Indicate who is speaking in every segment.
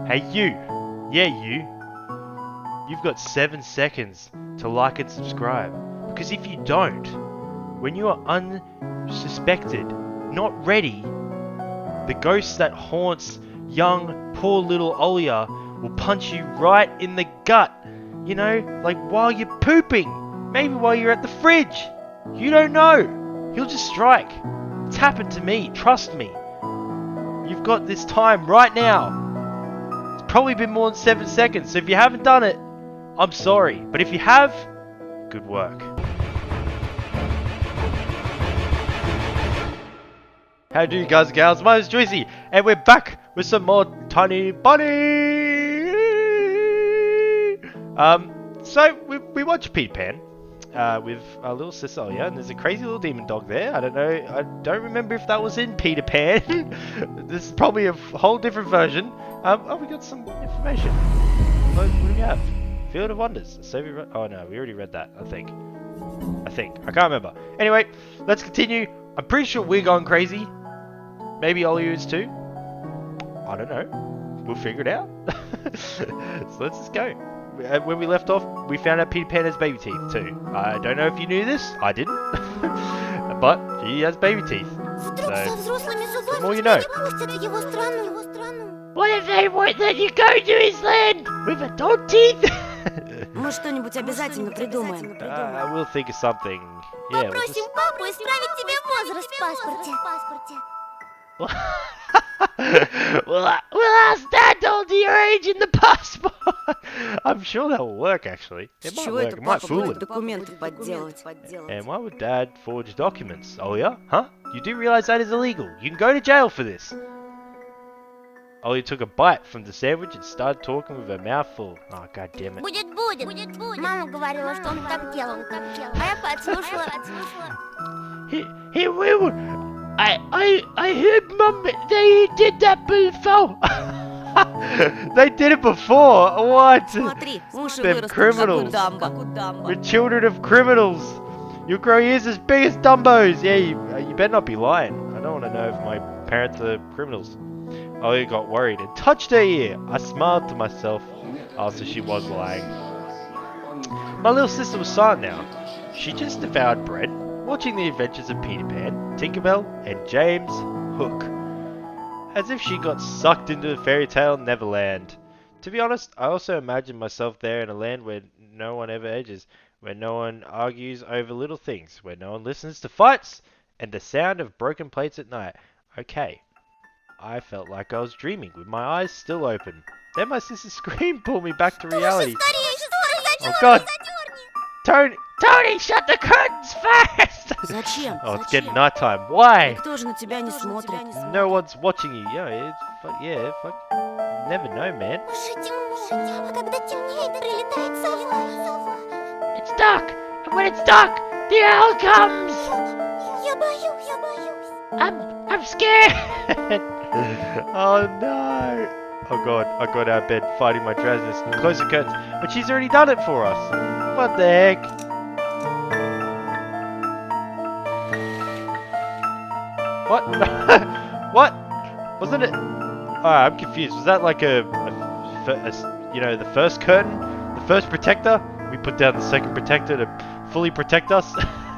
Speaker 1: Hey you! Yeah you! You've got 7 seconds to like and subscribe. Because if you don't, when you are unsuspected, not ready, the ghost that haunts young, poor little Olia will punch you right in the gut. You know, like while you're pooping. Maybe while you're at the fridge. You don't know. He'll just strike. It's happened to me, trust me. You've got this time right now. It's probably been more than 7 seconds, so if you haven't done it, I'm sorry. But if you have, good work. How do you guys and gals? My name is Joycey, and we're back with some more Tiny Bunny. So we watched Peter Pan with our little sister Olia, and there's a crazy little demon dog there. I don't know. I don't remember if that was in Peter Pan. This is probably a whole different version. Oh, we got some information. What do we have? Field of Wonders. Oh no, we already read that. I think. I can't remember. Anyway, let's continue. I'm pretty sure we're going crazy. Maybe Olia is too. I don't know. We'll figure it out. So let's just go. When we left off, we found out Peter Pan has baby teeth too. I don't know if you knew this. I didn't. But he has baby teeth. So, the more you know. What if they want that you go to his land with adult teeth?
Speaker 2: Мы что-нибудь обязательно придумаем.
Speaker 1: We'll think of something. Yeah,
Speaker 2: Попросим папу исправить тебе возраст в паспорте.
Speaker 1: We'll ask Dad to alter your age in the passport. I'm sure that will work actually. It might work. It might fool him.
Speaker 2: Документы подделать.
Speaker 1: And why would Dad forge documents? Oh yeah? Huh? You do realize that is illegal. You can go to jail for this. Ollie took a bite from the sandwich and started talking with her mouth full. Oh, god damn it.
Speaker 2: Будет. Мама говорила, что он так делал. А я подслушала.
Speaker 1: He will. I heard Mum, they did that before. They did it before. What?
Speaker 2: Смотри, уши
Speaker 1: They're
Speaker 2: вырастут,
Speaker 1: criminals.
Speaker 2: как у Дамбо.
Speaker 1: We're children of criminals. You'll grow ears as big as Dumbo's. Yeah, you better not be lying. I don't want to know if my parents are criminals. Ollie got worried and touched her ear. I smiled to myself. Oh, so she was lying. My little sister was silent now. She just devoured bread, watching the adventures of Peter Pan, Tinkerbell, and James Hook. As if she got sucked into the fairy tale Neverland. To be honest, I also imagined myself there in a land where no one ever edges, where no one argues over little things, where no one listens to fights, and the sound of broken plates at night. Okay. I felt like I was dreaming, with my eyes still open. Then my sister's scream pulled me back to reality. Oh god! Tony, shut the curtains fast!
Speaker 2: Зачем?
Speaker 1: Oh, it's getting nighttime. Why?
Speaker 2: Никто же на тебя не смотрит.
Speaker 1: No one's watching you. Yeah, fuck. Never know, man. It's dark, and when it's dark, the owl comes. I'm scared. Oh no. Oh god, I got out of bed fighting my drowsiness. Close the curtains, but she's already done it for us. What the heck? What? What? Wasn't it? Alright, I'm confused. Was that like a you know, the first curtain? The first protector? We put down the second protector to fully protect us?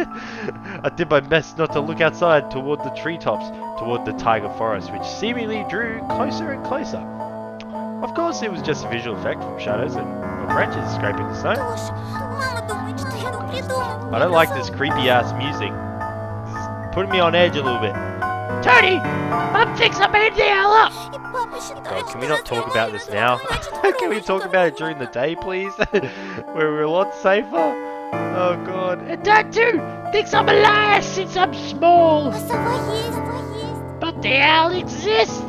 Speaker 1: I did my best not to look outside toward the treetops, toward the tiger forest, which seemingly drew closer and closer. Of course, it was just a visual effect from shadows and branches scraping the snow. I don't like this creepy ass music. This is putting me on edge a little bit. Tony! Mum thinks I made the hell up! God, can we not talk about this now? Can we talk about it during the day, please? Where we're a lot safer? Oh god. And Dad too thinks I'm a liar since I'm small. But the owl exists.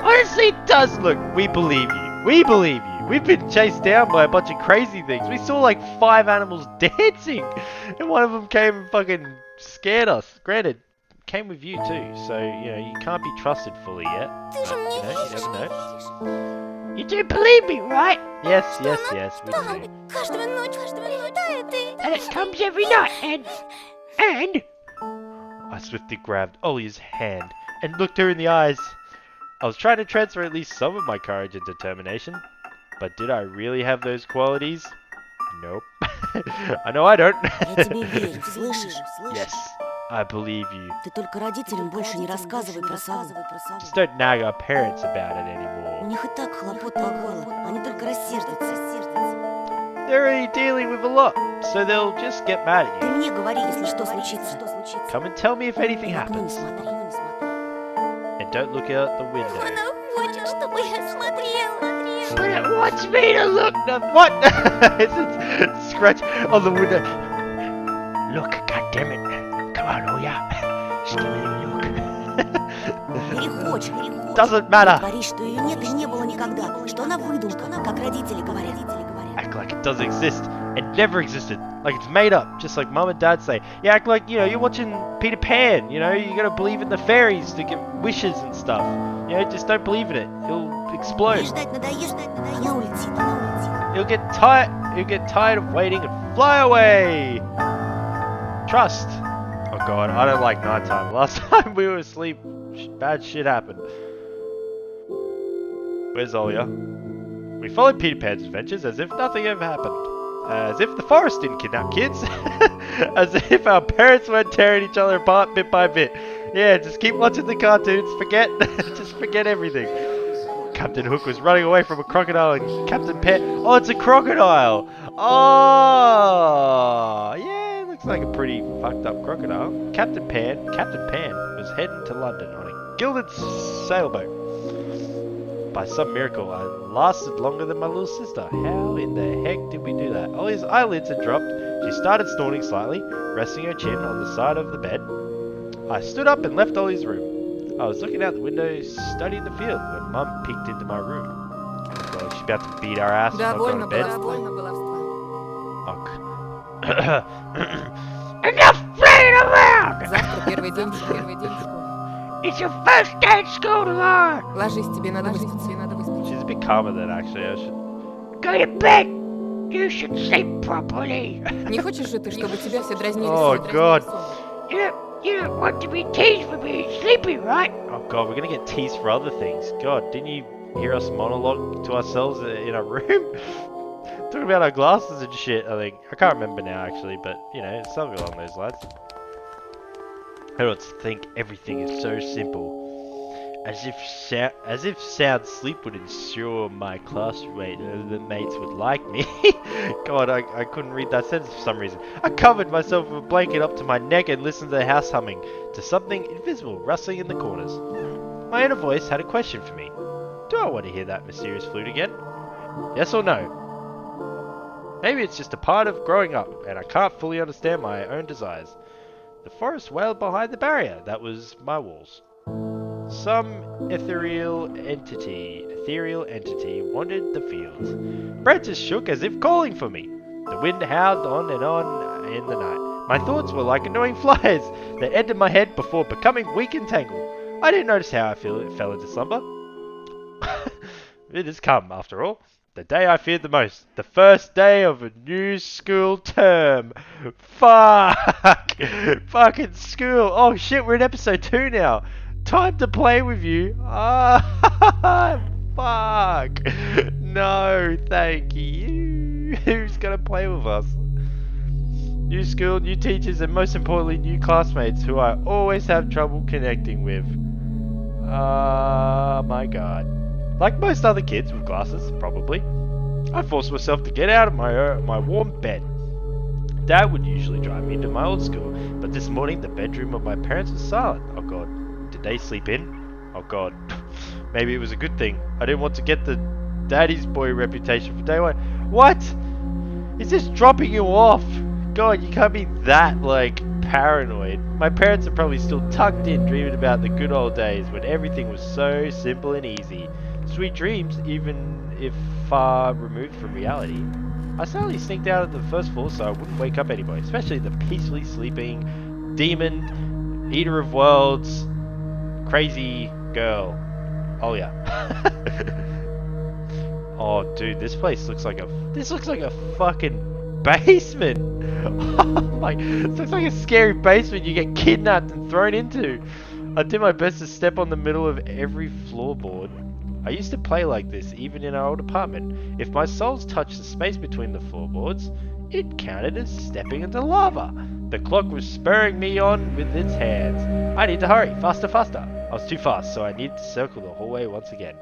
Speaker 1: Honestly it does. Look, we believe you. We've been chased down by a bunch of crazy things. We saw like 5 animals dancing. And one of them came and fucking scared us. Granted, came with you too. So, you know, you can't be trusted fully yet. But, you never know. You do believe me, right? Yes, we do. And it comes every night, and... I swiftly grabbed Olia's hand and looked her in the eyes. I was trying to transfer at least some of my courage and determination, but did I really have those qualities? Nope. I know I don't.
Speaker 3: Я тебе верю, слышишь?
Speaker 1: Yes, I believe you.
Speaker 3: Ты только родителям больше не рассказывай про сову.
Speaker 1: Just don't nag our parents about it
Speaker 3: У
Speaker 1: anymore.
Speaker 3: них и так хлопот по горло, они только рассердятся.
Speaker 1: They're already dealing with a lot, so they'll just get mad at
Speaker 3: Ты
Speaker 1: you.
Speaker 3: мне говори, если что случится.
Speaker 1: Come and tell me if anything
Speaker 3: В окно не
Speaker 1: happens.
Speaker 3: смотри.
Speaker 1: And don't look out the window.
Speaker 2: Она хочет, чтобы я смотрела.
Speaker 1: But it wants me to look. No, what? It's scratch on the window. Look, goddammit. Come on, oh yeah. Just give me a look.
Speaker 3: Перехочешь.
Speaker 1: Doesn't matter.
Speaker 3: Говори, что ее нет и не было никогда, что она выдумка, как родители говорят.
Speaker 1: Act like it doesn't exist and never existed. Like it's made up, just like mom and dad say. You act like, you know, you're watching Peter Pan, you know, you gotta believe in the fairies to get wishes and stuff. You know, just don't believe in it. It'll explode.
Speaker 3: Ждать надоест, она улетит.
Speaker 1: You'll get tired of waiting and fly away. Trust. Oh god, I don't like nighttime. Last time we were asleep, bad shit happened. Where's Olia? We followed Peter Pan's adventures as if nothing ever happened. As if the forest didn't kidnap kids. As if our parents weren't tearing each other apart bit by bit. Yeah, just keep watching the cartoons, just forget everything. Captain Hook was running away from a crocodile and Captain Pan... Oh, it's a crocodile! Oh! Yeah, it looks like a pretty fucked up crocodile. Captain Pan was heading to London on a gilded sailboat. By some miracle, I lasted longer than my little sister. How in the heck did we do that? Ollie's eyelids had dropped. She started snoring slightly, resting her chin on the side of the bed. I stood up and left Ollie's room. I was looking out the window, studying the field, when Mum peeked into my room. Well, she's about to beat our ass when I go to bed. Enough playing around!
Speaker 4: Завтра первый день в школе.
Speaker 1: It's your first day at school tomorrow!
Speaker 4: Ложись, тебе надо выспаться.
Speaker 1: She's a bit calmer than actually. I should go to bed. You should sleep properly.
Speaker 4: Не хочешь же ты, чтобы тебя все дразнили
Speaker 1: Oh,
Speaker 4: сон?
Speaker 1: God. You don't want to be teased for being sleepy, right? Oh god, we're gonna get teased for other things. God, didn't you hear us monologue to ourselves in our room? Talking about our glasses and shit, I think. I can't remember now actually, but you know, something along those lines. Everyone's think everything is so simple. As if sound sleep would ensure my mates would like me. God, I couldn't read that sentence for some reason. I covered myself with a blanket up to my neck and listened to the house humming, to something invisible rustling in the corners. My inner voice had a question for me. Do I want to hear that mysterious flute again? Yes or no? Maybe it's just a part of growing up, and I can't fully understand my own desires. The forest wailed behind the barrier that was my walls. Some ethereal entity wandered the fields. Branches shook as if calling for me. The wind howled on and on in the night. My thoughts were like annoying flies that entered my head before becoming weak and tangled. I didn't notice how I fell into slumber. It has come, after all. The day I feared the most. The first day of a new school term. Fuck! Fucking school. Oh shit, we're in episode 2 now. Time to play with you. Ah, fuck. No, thank you. Who's gonna play with us? New school, new teachers, and most importantly, new classmates who I always have trouble connecting with. My god. Like most other kids with glasses, probably, I forced myself to get out of my warm bed. Dad would usually drive me to my old school, but this morning the bedroom of my parents was silent. Oh god. Did they sleep in? Oh god. Maybe it was a good thing. I didn't want to get the daddy's boy reputation from day one. What? Is this dropping you off? God, you can't be that, like, paranoid. My parents are probably still tucked in dreaming about the good old days when everything was so simple and easy. Sweet dreams, even if far removed from reality. I suddenly sneaked out of the first floor so I wouldn't wake up anybody, especially the peacefully sleeping demon, eater of worlds, crazy girl. Oh yeah. Oh dude, this place looks like a fucking basement. Oh my, this looks like a scary basement you get kidnapped and thrown into. I do my best to step on the middle of every floorboard. I used to play like this even in our old apartment. If my soles touched the space between the floorboards, it counted as stepping into lava. The clock was spurring me on with its hands. I need to hurry, faster, faster. I was too fast, so I needed to circle the hallway once again.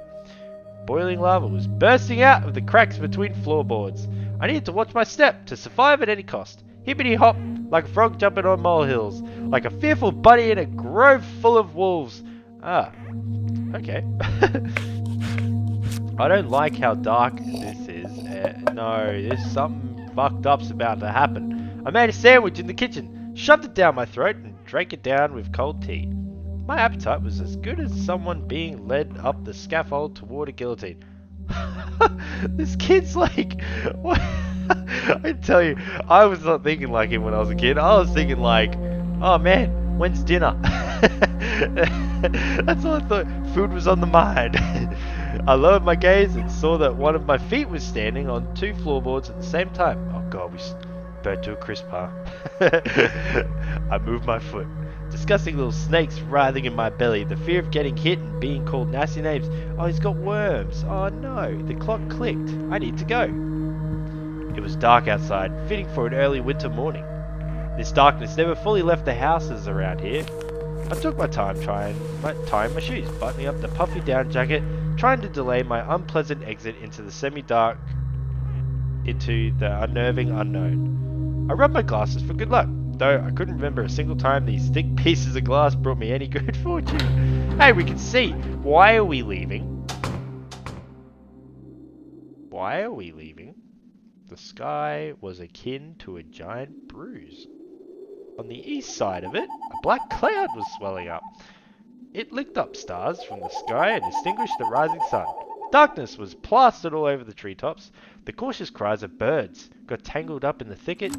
Speaker 1: Boiling lava was bursting out of the cracks between floorboards. I needed to watch my step to survive at any cost. Hippity hop, like a frog jumping on molehills, like a fearful bunny in a grove full of wolves. Ah, okay. I don't like how dark this is. No, there's something fucked up's about to happen. I made a sandwich in the kitchen, shoved it down my throat, and drank it down with cold tea. My appetite was as good as someone being led up the scaffold toward a guillotine. This kid's like... What? I tell you, I was not thinking like him when I was a kid. I was thinking like, oh man, when's dinner? That's all I thought. Food was on the mind. I lowered my gaze and saw that one of my feet was standing on 2 floorboards at the same time. Oh god, we burnt to a crisp, huh? I moved my foot. Disgusting little snakes writhing in my belly, the fear of getting hit and being called nasty names. Oh, he's got worms. Oh no, the clock clicked. I need to go. It was dark outside, fitting for an early winter morning. This darkness never fully left the houses around here. I took my time tying my shoes, buttoning up the puffy down jacket, trying to delay my unpleasant exit into the semi-dark, into the unnerving unknown. I rubbed my glasses for good luck, though I couldn't remember a single time these thick pieces of glass brought me any good fortune. Hey, we can see. Why are we leaving? Why are we leaving? The sky was akin to a giant bruise. On the east side of it, a black cloud was swelling up. It licked up stars from the sky and extinguished the rising sun. Darkness was plastered all over the treetops. The cautious cries of birds got tangled up in the thicket.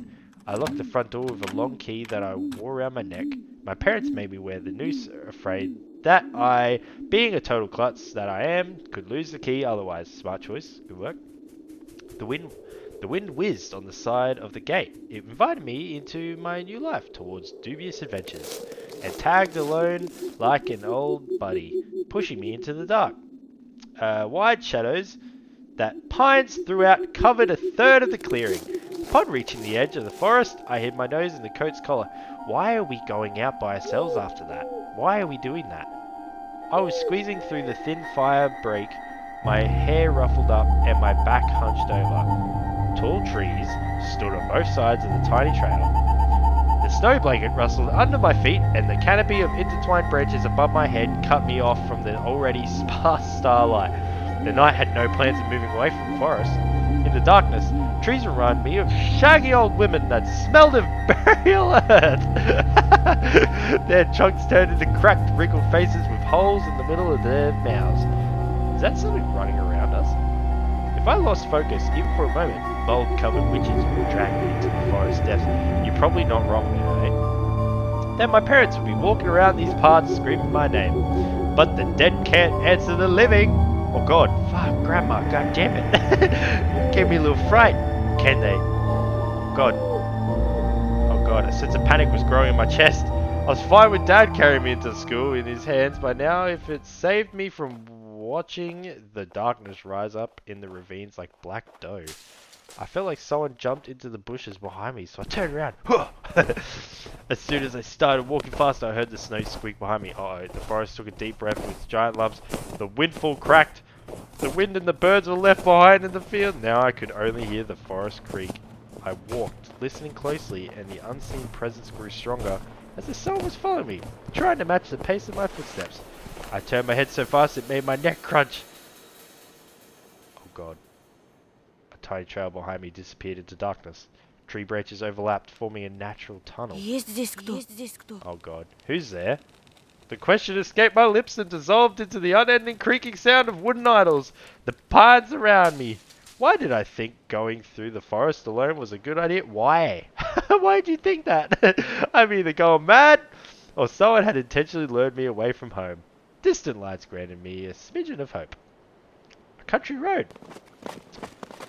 Speaker 1: I locked the front door with a long key that I wore around my neck. My parents made me wear the noose, afraid that I, being a total klutz that I am, could lose the key otherwise. Smart choice. Good work. The wind whizzed on the side of the gate. It invited me into my new life towards dubious adventures, and tagged alone like an old buddy, pushing me into the dark. Wide shadows that pines throughout covered a third of the clearing. Upon reaching the edge of the forest, I hid my nose in the coat's collar. Why are we going out by ourselves after that? Why are we doing that? I was squeezing through the thin fire break, my hair ruffled up and my back hunched over. Tall trees stood on both sides of the tiny trail. The snow blanket rustled under my feet, and the canopy of intertwined branches above my head cut me off from the already sparse starlight. The night had no plans of moving away from the forest. In the darkness, trees reminded me of shaggy old women that smelled of burial earth. Their trunks turned into cracked, wrinkled faces with holes in the middle of their mouths. Is that something running around us? If I lost focus, even for a moment, mold-covered witches would drag me into the forest depths. You're probably not wrong there, eh? Then my parents would be walking around these parts screaming my name. But the dead can't answer the living. Oh god, fuck, Grandma, god damn it. Gave me a little fright. Can they? God. Oh god, a sense of panic was growing in my chest. I was fine with Dad carrying me into school in his hands by now. If it saved me from watching the darkness rise up in the ravines like black dough, I felt like someone jumped into the bushes behind me, so I turned around. As soon as I started walking faster, I heard the snow squeak behind me. Uh-oh, the forest took a deep breath with giant lumps. The windfall cracked. The wind and the birds were left behind in the field. Now I could only hear the forest creak. I walked, listening closely, and the unseen presence grew stronger as if someone was following me, trying to match the pace of my footsteps. I turned my head so fast it made my neck crunch. Oh god. A tiny trail behind me disappeared into darkness. Tree branches overlapped, forming a natural tunnel.
Speaker 3: Есть здесь кто? Есть здесь кто?
Speaker 1: Oh god. Who's there? The question escaped my lips and dissolved into the unending creaking sound of wooden idols. The pines around me. Why did I think going through the forest alone was a good idea? Why? Why did you think that? I'm either going mad, or someone had intentionally lured me away from home. Distant lights granted me a smidgen of hope. A country road.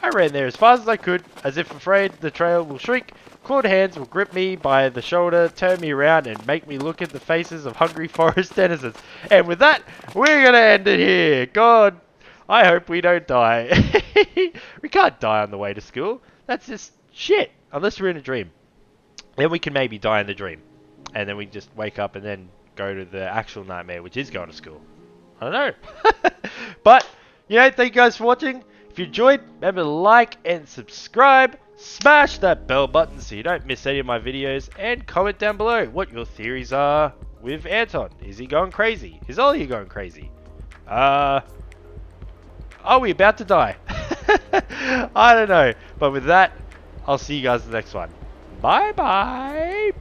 Speaker 1: I ran there as fast as I could, as if afraid the trail will shrink Clawed hands will grip me by the shoulder, turn me around, and make me look at the faces of hungry forest denizens. And with that, we're gonna end it here. God, I hope we don't die. We can't die on the way to school. That's just shit. Unless we're in a dream. Then we can maybe die in the dream. And then we just wake up and then go to the actual nightmare, which is going to school. I don't know. But, thank you guys for watching. If you enjoyed, remember to like and subscribe. Smash that bell button so you don't miss any of my videos. And comment down below what your theories are with Anton. Is he going crazy? Is Ollie going crazy? Are we about to die? I don't know. But with that, I'll see you guys in the next one. Bye bye.